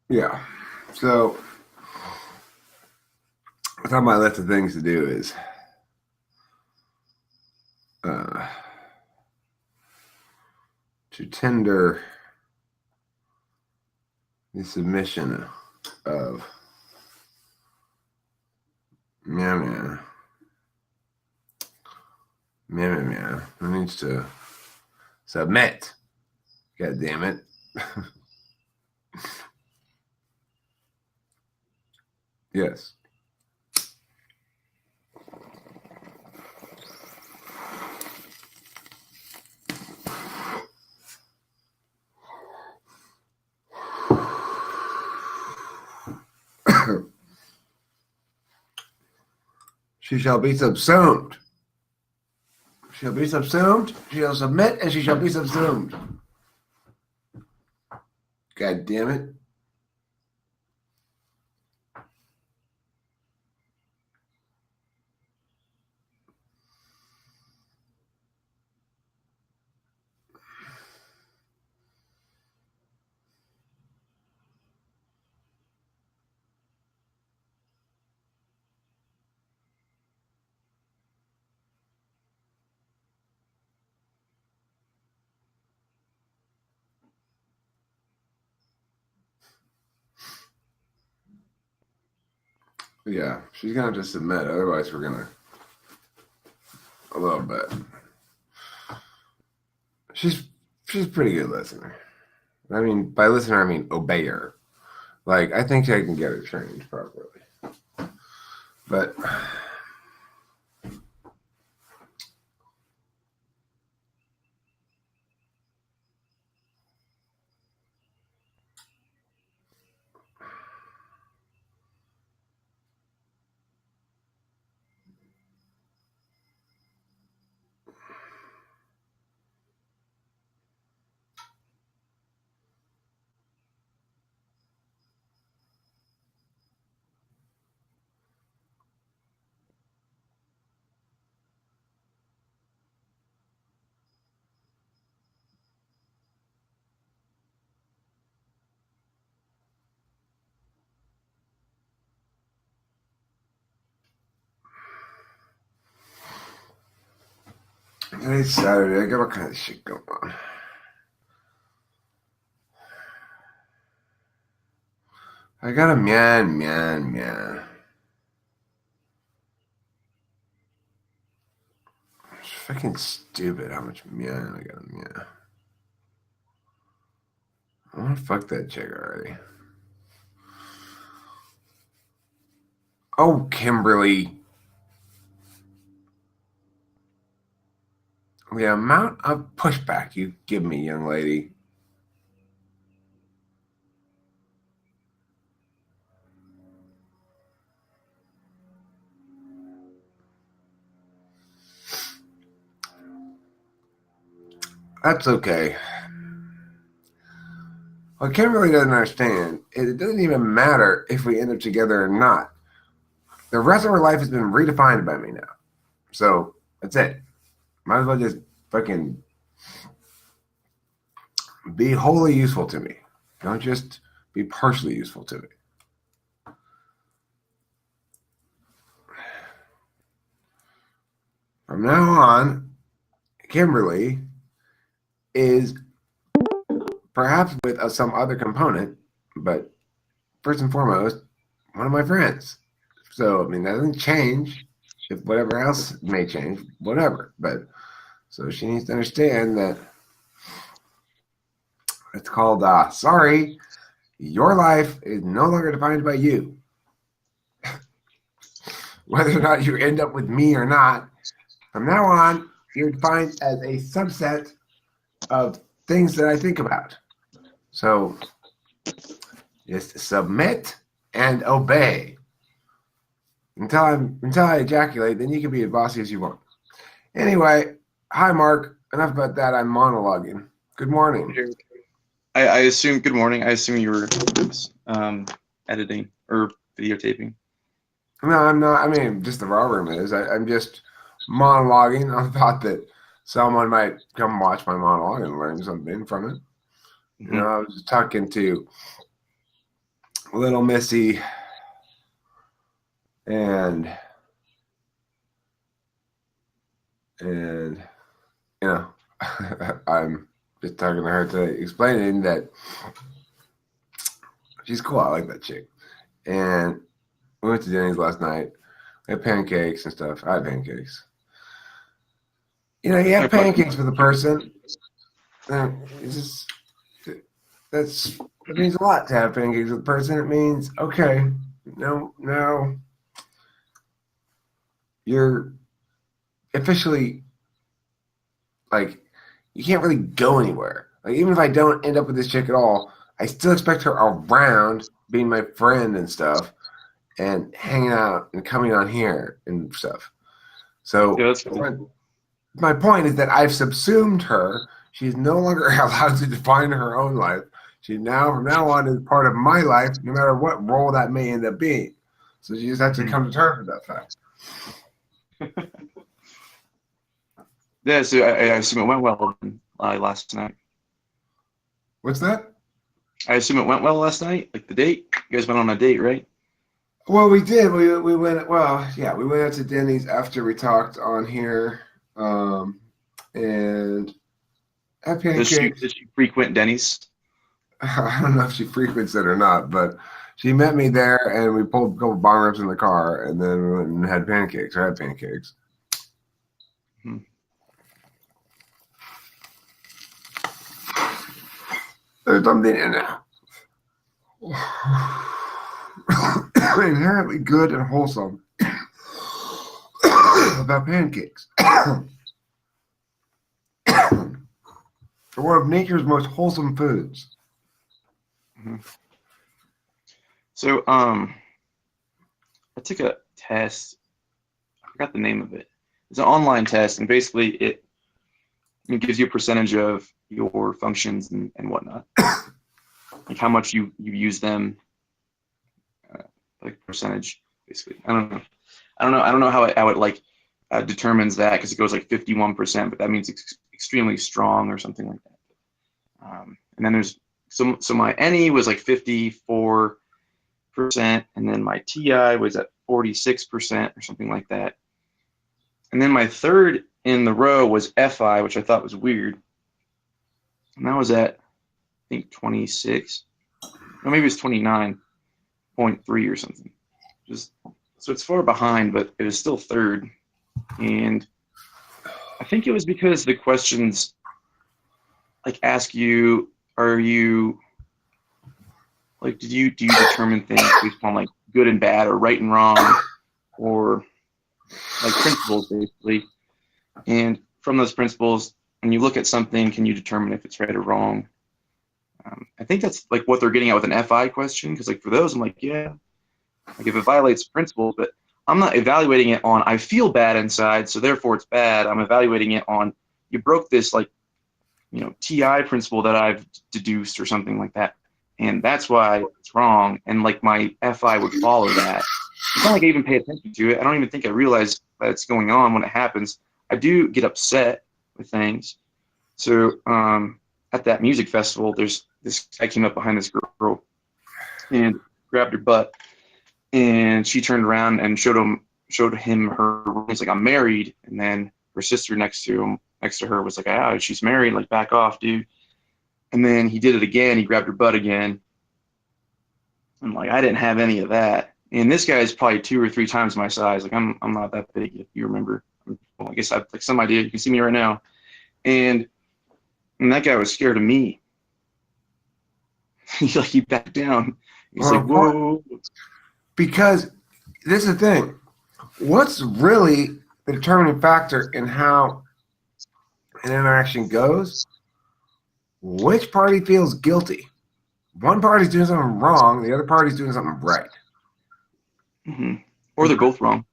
Yeah. So, I thought my list of things to do is uh, to tender the submission of meow meow meow meow meow. Who needs to submit? God damn it. Yes. She shall be subsumed. She shall be subsumed. She shall submit, and she shall be subsumed. God damn it. Yeah, she's gonna have to submit. Otherwise, we're gonna a little bit. She's a pretty good listener. I mean, by listener, I mean obeyer. Like, I think I can get her trained properly. But today's Saturday. I got all kind of shit going on. I got a meow. It's fucking stupid how much meow I got a meow. I want to fuck that chick already. Oh, Kimberly. The amount of pushback you give me, young lady. That's okay. What Kimberly doesn't understand is it doesn't even matter if we end up together or not. The rest of her life has been redefined by me now. So that's it. Might as well just fucking be wholly useful to me. Don't just be partially useful to me. From now on, Kimberly is perhaps with some other component, but first and foremost, one of my friends. So, I mean, that doesn't change. If whatever else may change, whatever. But so she needs to understand that it's called, sorry, your life is no longer defined by you. Whether or not you end up with me or not, from now on, you're defined as a subset of things that I think about. So just submit and obey. Until I ejaculate, then you can be as bossy as you want. Anyway, hi Mark. Enough about that. I'm monologuing. Good morning. I assume. Good morning. I assume you were editing or videotaping. No, I'm not. I mean, just the raw room is. I'm just monologuing. I thought that someone might come watch my monologue and learn something from it. Mm-hmm. You know, I was talking to little messy, and you know, I'm just talking to her to explaining that she's cool. I like that chick. And we went to Denny's last night. We had pancakes and stuff. I had pancakes. You know, you have pancakes for the person. It's just it means a lot to have pancakes with the person. It means okay, now you're officially like you can't really go anywhere. Like even if I don't end up with this chick at all, I still expect her around, being my friend and stuff, and hanging out and coming on here and stuff. So Yeah, that's cool. my point is that I've subsumed her. She's no longer allowed to define her own life. She now, from now on, is part of my life, no matter what role that may end up being. So she just has to come to terms with that fact. Yeah, so I assume it went well last night. What's that? I assume it went well last night, like the date. You guys went on a date, right? Well, we did. We went. Well, yeah, we went out to Denny's after we talked on here, and had pancakes. Does she frequent Denny's? I don't know if she frequents it or not, but she met me there, and we pulled a couple bong rips in the car, and then we went and had pancakes. I had pancakes. Hmm. There's something in it inherently good and wholesome about pancakes. They're one of nature's most wholesome foods. Mm-hmm. So, I took a test. I forgot the name of it. It's an online test, and basically it gives you a percentage of your functions and whatnot, like how much you use them, like percentage, basically. I don't know how it like determines that, because it goes like 51%, but that means extremely strong or something like that. And then there's so my NE was like 54%, and then my TI was at 46% or something like that. And then my third in the row was FI, which I thought was weird. And that was at, I think, 26. No, maybe it's 29.3 or something. So it's far behind, but it was still third. And I think it was because the questions like ask you, are you like, do you determine things based on like good and bad or right and wrong, or like principles basically? And from those principles, when you look at something, can you determine if it's right or wrong? I think that's like what they're getting at with an FI question, because like for those, I'm like, yeah, like if it violates principles, but I'm not evaluating it on I feel bad inside, so therefore it's bad. I'm evaluating it on you broke this like TI principle that I've deduced or something like that, and that's why it's wrong. And like my FI would follow that. It's not like I even pay attention to it. I don't even think I realize that it's going on when it happens. I do get upset with things. So at that music festival, there's this guy came up behind this girl and grabbed her butt, and she turned around and showed him her ring. He's like, I'm married. And then her sister next to her was like, oh, she's married, like back off, dude. And then he did it again. He grabbed her butt again. I'm like, I didn't have any of that. And this guy is probably 2 or 3 times my size. Like I'm not that big, if you remember. Well, I guess I have like some idea. You can see me right now. And that guy was scared of me. He backed down. He's like, whoa. Because this is the thing. What's really the determining factor in how an interaction goes? Which party feels guilty? One party's doing something wrong, the other party's doing something right. Mm-hmm. Or they're both wrong.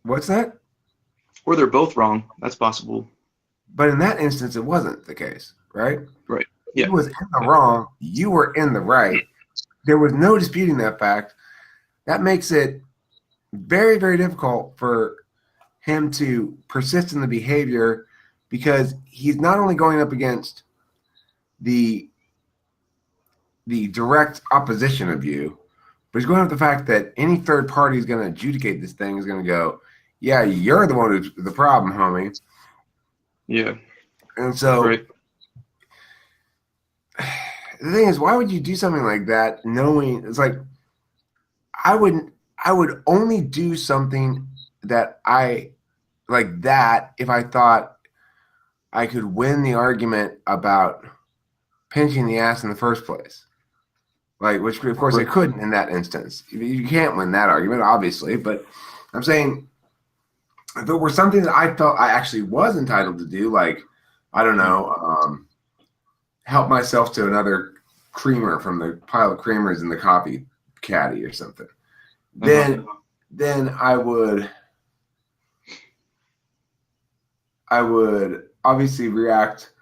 What's that? Or they're both wrong. That's possible. But in that instance, it wasn't the case, right? Right. Yeah. He was in the wrong. You were in the right. There was no disputing that fact. That makes it very, very difficult for him to persist in the behavior, because he's not only going up against the direct opposition of you, But he's going with the fact that any third party is going to adjudicate this thing is going to go, yeah, you're the one who's the problem, homie. Yeah. And so Right. the thing is, why would you do something like that knowing it's like I would only do something that I like that if I thought I could win the argument about pinching the ass in the first place. Like, which of course I couldn't in that instance. You can't win that argument, obviously, but I'm saying if it were something that I felt I actually was entitled to do, like, I don't know, help myself to another creamer from the pile of creamers in the coffee caddy or something, then I would obviously react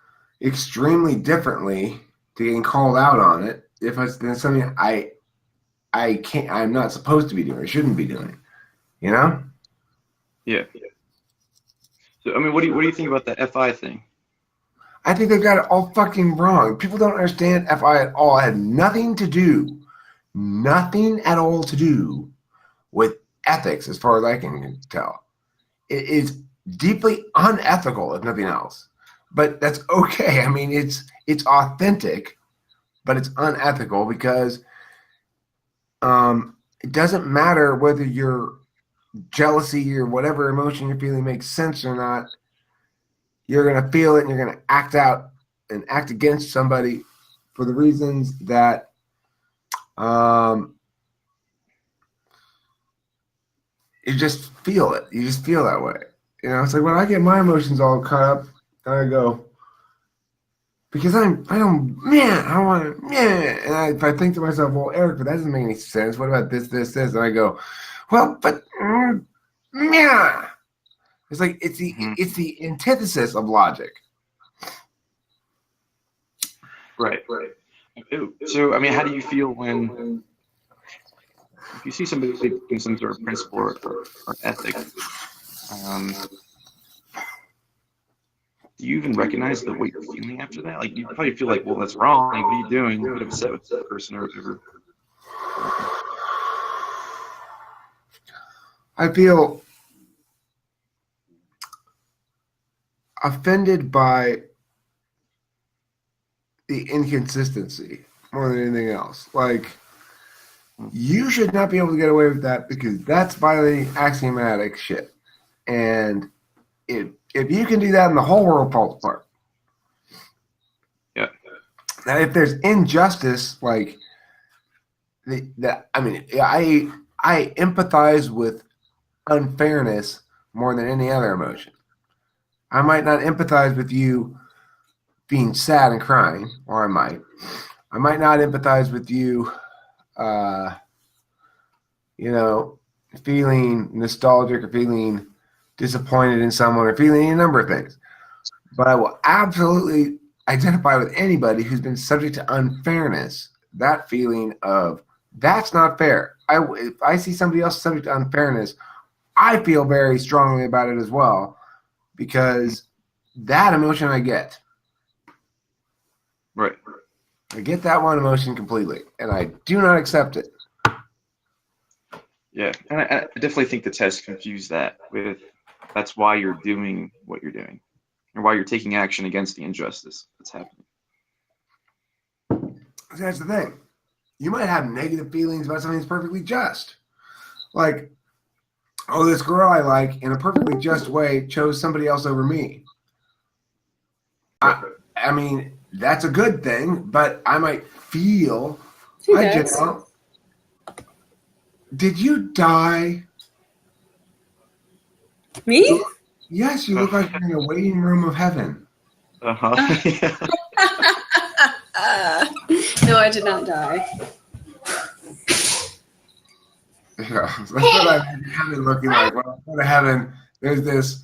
extremely differently to getting called out on it if it's then something I'm not supposed to be doing, or shouldn't be doing, you know? Yeah. So I mean, what do you think about the FI thing? I think they've got it all fucking wrong. People don't understand FI at all. It had nothing at all to do with ethics, as far as I can tell. It is deeply unethical, if nothing else. But that's okay. I mean, it's authentic, but it's unethical because it doesn't matter whether your jealousy or whatever emotion you're feeling makes sense or not. You're going to feel it and you're going to act out and act against somebody for the reasons that you just feel it. You just feel that way. You know, it's like when I get my emotions all caught up, I go, because I don't want to, and if I think to myself, well, Eric, but that doesn't make any sense. What about this? And I go, well, but, yeah. It's like it's the antithesis of logic. Right. So, I mean, how do you feel when if you see somebody doing some sort of principle or ethic? Do you even recognize what you're feeling after that? Like, you probably feel like, well, that's wrong. Like, what are you doing? You get upset with that person or whatever. I feel offended by the inconsistency more than anything else. Like, you should not be able to get away with that because that's violating axiomatic shit. And if you can do that, and the whole world falls apart. Yeah. Now, if there's injustice, like I empathize with unfairness more than any other emotion. I might not empathize with you being sad and crying, or I might not empathize with you, feeling nostalgic or feeling disappointed in someone or feeling a number of things. But I will absolutely identify with anybody who's been subject to unfairness, that feeling of that's not fair. If I see somebody else subject to unfairness, I feel very strongly about it as well because that emotion I get. Right. I get that one emotion completely, and I do not accept it. Yeah, and I definitely think the test confused that with that's why you're doing what you're doing, or why you're taking action against the injustice that's happening. That's the thing. You might have negative feelings about something that's perfectly just. Like, oh, this girl I like, in a perfectly just way, chose somebody else over me. I mean, that's a good thing, but I might feel, did you die? Me? Yes, you look like you're in a waiting room of heaven. Yeah. No, I did not die. Yeah, that's what I'm heaven looking like. When I go to heaven, there's this